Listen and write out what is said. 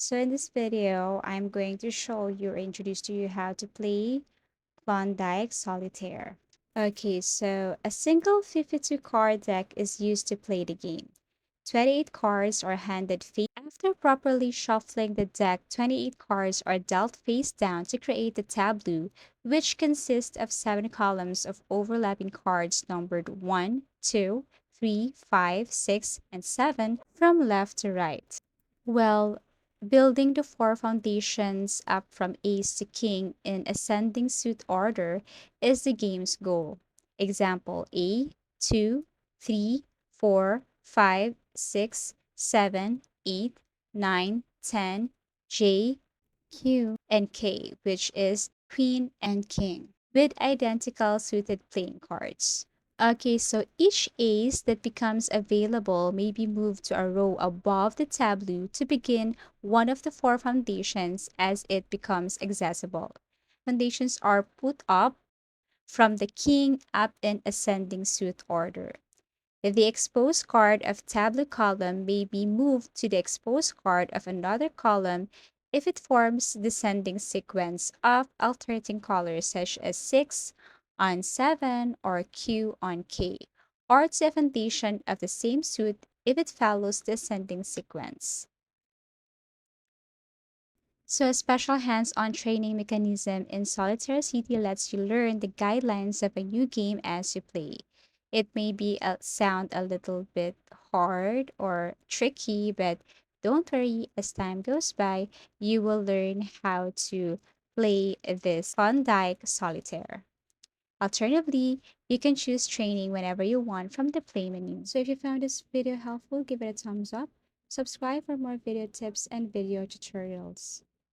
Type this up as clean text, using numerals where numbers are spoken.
So in this video, I'm going to show you or introduce to you how to play Klondike Solitaire. Okay, so a single 52 card deck is used to play the game. 28 cards are handed face. After properly shuffling the deck, 28 cards are dealt face down to create the tableau, which consists of 7 columns of overlapping cards numbered 1, 2, 3, 5, 6, and 7 from left to right. Well, building the four foundations up from ace to king in ascending suit order is the game's goal. Example A, 2, 3, 4, 5, 6, 7, 8, 9, 10, J, Q, and K, which is queen and king, with identical suited playing cards. Okay, so each ace that becomes available may be moved to a row above the tableau to begin one of the four foundations as it becomes accessible. Foundations are put up from the king up in ascending suit order. The exposed card of tableau column may be moved to the exposed card of another column if it forms descending sequence of alternating colors such as 6 on 7 or Q on K, or to a foundation of the same suit if it follows the ascending sequence. So, a special hands on training mechanism in Solitaire City lets you learn the guidelines of a new game as you play. It may sound a little bit hard or tricky, but don't worry, as time goes by, you will learn how to play this Klondike Solitaire. Alternatively, you can choose training whenever you want from the play menu. So if you found this video helpful, give it a thumbs up. Subscribe for more video tips and video tutorials.